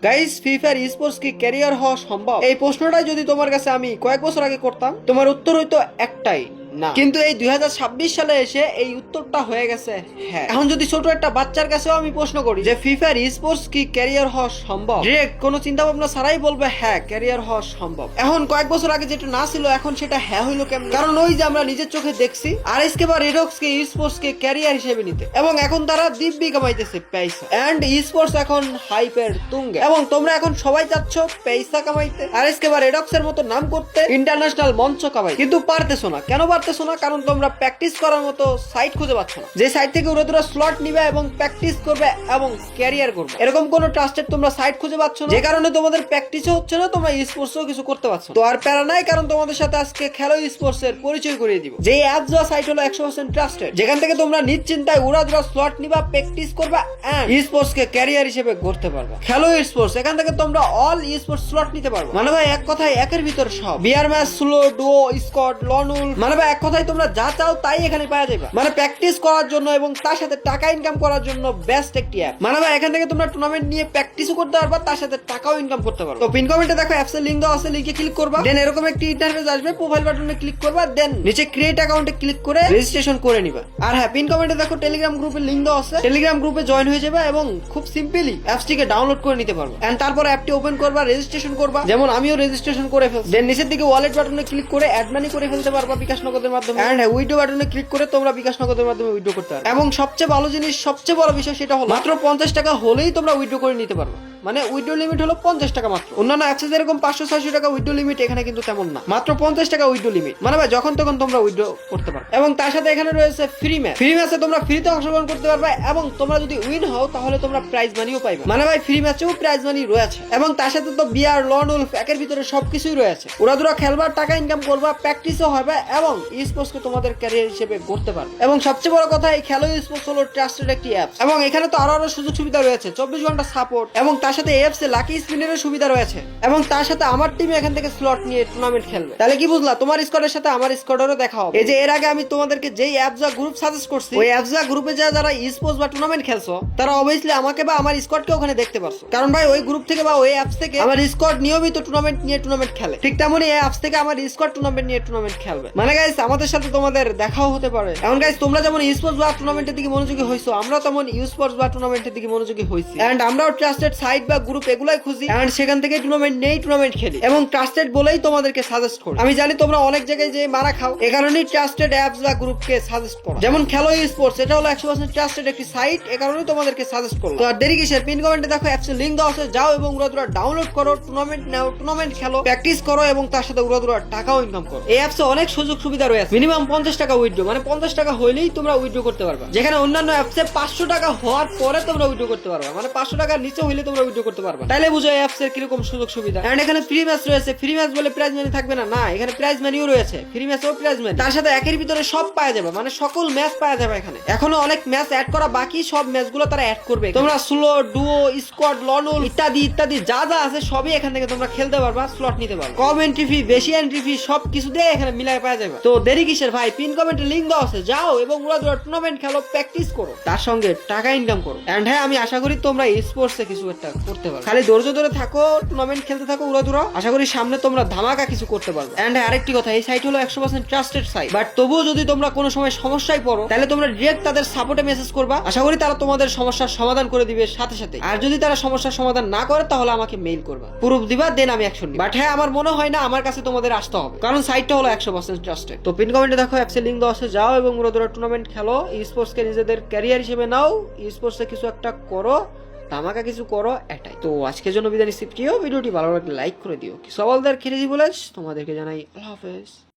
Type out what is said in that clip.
Guys, free fire sports কি career হওয়া সম্ভব? এই প্রশ্নটাই যদি তোমার কাছে আমি কয়েক বছর আগে করতাম, তোমার উত্তর হইতো একটাই, না। কিন্তু এই 2026 সালে এসে এই উত্তরটা হয়ে গেছে হ্যাঁ। এখন যদি ছোট একটা বাচ্চার কাছেও আমি প্রশ্ন করি যে ফ্রি ফায়ার স্পোর্টস কি ক্যারিয়ার হওয়া সম্ভব, ডিরেক্ট কোনো চিন্তা ভাবনা ছাড়াই বলবে হ্যাঁ, ক্যারিয়ার হওয়া সম্ভব। এখন কয়েক বছর আগে যেটা না ছিল এখন সেটা হ্যাঁ হইলো কেমন? কারণ ওই যে আমরা নিজের চোখে দেখছি আরএসকে বা রেডক্স কে স্পোর্টস কে ক্যারিয়ার হিসেবে নিতে, এবং এখন তারা দিব্যি কামাইতেছে পয়সা, এন্ড স্পোর্টস এখন হাইপের তুঙ্গে, এবং তোমরা এখন সবাই চাচ্ছ পয়সা কামাইতে, আরএসকে বা রেডক্স এর মতো নাম করতে, ইন্টারন্যাশনাল মঞ্চ কামাই, কিন্তু পারতেছো না। কেন পারতেছো না? কারণ তোমরা প্র্যাকটিস করার মতো সাইট খুঁজে পাচ্ছ না, যে সাইট থেকে ওরা স্লট নিবে এবং প্র্যাকটিস করবে এবং ক্যারিয়ার করবে। এরকম কোন ট্রাস্টেড তোমরা সাইট খুঁজে পাচ্ছ না, যে কারণে তোমাদের প্র্যাকটিসও হচ্ছে না, তোমরা স্পোর্টসও কিছু করতে পারছো না। তো আর প্যারা নাই, কারণ তোমাদের সাথে আজকে খেলো স্পোর্টস এর পরিচয় করিয়ে দিব। যে অ্যাপ যা সাইট হলো 100% ট্রাস্টেড, যেখান থেকে তোমরা নিশ্চিন্তায় উড়াধুরা স্লট নিবা, প্র্যাকটিস করবা এন্ড স্পোর্টস কে ক্যারিয়ার হিসেবে গড়তে পারবা। খেলো স্পোর্টস, এখান থেকে তোমরা অল স্পোর্টস স্লট নিতে পারবা। মানে ভাই এক কথায় একের ভিতর সব, বিয়ার ম্যাচ, স্লো, ডুও, স্কোয়াড, লনুল, মানে ভাই এক কথায় তোমরা যা চাও তাই এখানে পাওয়া যাবে। মানে প্র্যাকটিস করার জন্য এবং তার সাথে টাকা ইনকাম করার জন্য বেস্ট একটি অ্যাপ। মানে ভাই এখান থেকে তোমরা টুর্নামেন্ট নিয়ে প্র্যাকটিসও করতে পারবা, তার সাথে টাকাও ইনকাম করতে পারবা। তো পিন কমেন্টে দেখো অ্যাপস এর লিংক দেওয়া আছে, লিংকে ক্লিক করবা, দেন এরকম একটি ইন্টারফেস আসবে, প্রোফাইল বাটনে ক্লিক করবা, দেন নিচে ক্রিয়েট অ্যাকাউন্টে ক্লিক করে রেজিস্ট্রেশন করে নিবা। আর হ্যাঁ, পিন কমেন্টে দেখো টেলিগ্রাম গ্রুপের লিংক দেওয়া আছে, টেলিগ্রাম গ্রুপে জয়েন হয়ে যাবে এবং খুব সিম্পলি অ্যাপসটিকে ডাউনলোড করে নিতে পারবা। এন্ড তারপর অ্যাপটি ওপেন করবা, রেজিস্ট্রেশন করবা, যেমন আমিও রেজিস্ট্রেশন করে ফেলছি। দেন নিচের দিকে ওয়ালেট বাটনে ক্লিক করে অ্যাড মানি করে ফেলতে পারবা বিকাশ নগদের মাধ্যমে। এন্ড হ্যাঁ, উইডো বাটনে ক্লিক করে তোমরা বিকাশ নগদের মাধ্যমে উইড্রো করতে পারবে। এবং সবচেয়ে ভালো জিনিস, সবচেয়ে বড় বিষয় সেটা হলো মাত্র 50 টাকা হলেই তোমরা উইড্রো করে নিতে পারবে। মানে উইড্রো লিমিট হলো 50 টাকা মাত্র। অন্যান্য অ্যাপসে যেরকম 500-600 টাকা উইড্রো লিমিট, এখানে কিন্তু তেমন না, মাত্র 50 টাকা উইড্রো লিমিট। মানে ভাই যখন তখন তোমরা উইড্রো করতে পারবে। এবং তার সাথে এখানে রয়েছে ফ্রি ম্যাচ, ফ্রি ম্যাচে তোমরা ফ্রিতে অংশগ্রহণ করতে পারবে, এবং তোমরা যদি উইন হও তাহলে তোমরা প্রাইজ মানিও পাইবে। মানে ভাই ফ্রি ম্যাচেও প্রাইজ মানি রয়েছে, এবং তার সাথে তো বিয়ার, লন, উলফ একের ভিতরে সবকিছুই রয়েছে। ওরা দুরা খেলবার, টাকা ইনকাম করবা, প্র্যাকটিসও হবে, এবং স্পোর্টস কে তোমাদের ক্যারিয়ার হিসেবে করতে পারবে। এবং সবচেয়ে বড় কথা, এই খেলো স্পোর্টস হলো ট্রাস্টেড একটি অ্যাপ, এবং এখানে তো আরো সুযোগ সুবিধা রয়েছে, 24 ঘন্টা সাপোর্ট, এবং তার সাথে অ্যাপস এ লাকি স্পিনের সুবিধা রয়েছে, এবং তার সাথে আমার টিম এখান থেকে স্লট নিয়ে টুর্নামেন্ট খেলবে। তাহলে কি বুঝলা? তোমার স্কোয়াডের সাথে আমার স্কোয়াডেরও দেখা হবে। এই যে এর আগে আমি তোমাদেরকে যেই অ্যাপজা গ্রুপ সাজেস্ট করছি, ওই অ্যাপজা গ্রুপে যারা স্পোর্টস বা টুর্নামেন্ট খেলছো, তারা অবভিয়াসলি আমাকে বা আমার স্কোয়াডকে ওখানে দেখতে পারছো। কারণ ভাই ওই গ্রুপ থেকে বা ওই অ্যাপস থেকে আমার স্কোয়াড নিয়মিত টুর্নামেন্ট নিয়ে টুর্নামেন্ট খেলে, ঠিক তেমনই এই অ্যাপস থেকে আমার স্কোয়াড টুর্নামেন্ট নিয়ে টুর্নামেন্ট খেলবে। মানে গাইস, আমাদের সাথে তোমাদের দেখাও হতে পারে। এখন গাইস, তোমরা যেমন স্পোর্টস বা টুর্নামেন্টের দিকে মনোযোগী হইছো, আমরা তেমন স্পোর্টস বা টুর্নামেন্টের দিকে মনোযোগী হইছি, এন্ড আমরাও ট্রাস্টেড সাইট বা গ্রুপ এগুলাই খুঁজি, এন্ড সেখান থেকে টুর্নামেন্ট নেই, টুর্নামেন্ট খেলি, এবং ট্রাস্টেড বলেই তোমাদেরকে সাজেস্ট করি। আমি জানি তোমরা অনেক জায়গায় যে মারা খাও, এ কারণেই ট্রাস্টেড অ্যাপস বা গ্রুপকে সাজেস্ট করো। যেমন খেলো স্পোর্টস, এটা হলো 100% ট্রাস্টেড একটি সাইট, এ কারণেই তোমাদেরকে সাজেস্ট করো। তো আর দেরি কিসের? পিন কমেন্টে দেখো অ্যাপস এর লিংক দেওয়া আছে, যাও এবং উড়াদুরা ডাউনলোড করো, টুর্নামেন্ট নাও, টুর্নামেন্ট খেলো, প্র্যাকটিস করো, এবং তার সাথে উড়াদুরা টাকাও ইনকাম করো। এই অ্যাপসে অনেক সুযোগ সুবিধা রয়েছে। মিনিমাম 50 টাকা উইথড্র, মানে 50 টাকা হইলেই তোমরা উইথড্র করতে পারবা, যেখানে অন্যান্য অ্যাপসে 500 টাকা হওয়ার পরে তোমরা উইথড্র করতে পারবা, মানে 500 টাকার নিচে হইলে তোমরা উইথড্র করতে পারবা। তাইলে বুঝো এই অ্যাপসের কিরকম সুযোগ সুবিধা। এন্ড এখানে ফ্রি ম্যাচ রয়েছে, ফ্রি ম্যাচ বলে প্রাইজ মানি থাকবে না, না, এখানে প্রাইজ মানিও রয়েছে, ফ্রি ম্যাচও প্রাইজ মানি, তার সাথে একের ভিতরে সব পাওয়া যাবে, মানে সকল ম্যাচ পাওয়া যাবে। এখানে এখনো অনেক ম্যাচ অ্যাড করা বাকি, সব ম্যাচগুলো তারা অ্যাড করবে। তোমরা স্লো, ডুও, স্কোয়াড, লনুল ইত্যাদি ইত্যাদি যা যা আছে সবই এখান থেকে তোমরা খেলতে পারবা, স্লট নিতে পারবা। কম এন্ট্রি ফি, বেশি এন্ট্রি ফি, সব কিছু দিয়ে এখানে মিলাই পাওয়া যাবে। তো দেরি কিসের ভাই? পিন কমেন্টে লিংক দেওয়া আছে, যাও এবং উড়াদুরা টুর্নামেন্ট খেলো, প্র্যাকটিস করো, তার সঙ্গে টাকা ইনকাম করো। এন্ড হ্যাঁ, আমি আশা করি তোমরা স্পোর্টস এ কিছু একটা করতে পারো। খালি ধৈর্য ধরে থাকো, টুর্নামেন্ট খেলতে থাকো উড়াদুরা, আশা করি সামনে তোমরা ধামাকা কিছু করতে পারবে। এন্ড আরেকটি কথা, এই সাইট হলো 100% ট্রাস্টেড সাইট, বাট তবুও যদি তোমরা কোনো সময় সমস্যায় পড়ো, তাহলে তোমরা ডিরেক্ট তাদের সাপোর্টে মেসেজ করবা, আশা করি তারা তোমাদের সমস্যার সমাধান করে দিবে সাথে সাথে। আর যদি তারা সমস্যার সমাধান না করে, তাহলে আমাকে মেইল করবা, প্রুফ দিবা, দেন আমি অ্যাকশন নিব। বাট হ্যাঁ, আমার মনে হয় না আমার কাছে তোমাদের আসতে হবে, কারণ সাইটটা হলো 100% ট্রাস্টেড। তো পিন কমেন্টে দেখো অ্যাপস এর লিংক দেওয়া আছে, যাও এবং উড়াদুরা টুর্নামেন্ট খেলো, স্পোর্টস কে নিজেদের ক্যারিয়ার হিসেবে নাও, স্পোর্টস এ কিছু একটা করো, ধামাকা কিছু করো, এটাই। তো আজকের জন্য বিদায় নিচ্ছি। প্রিয় ভিডিওটি ভালো লাগলে লাইক করে দিও। সওয়ালদার খেলেছি বলে তোমাদেরকে জানাই আল্লাহ হাফেজ।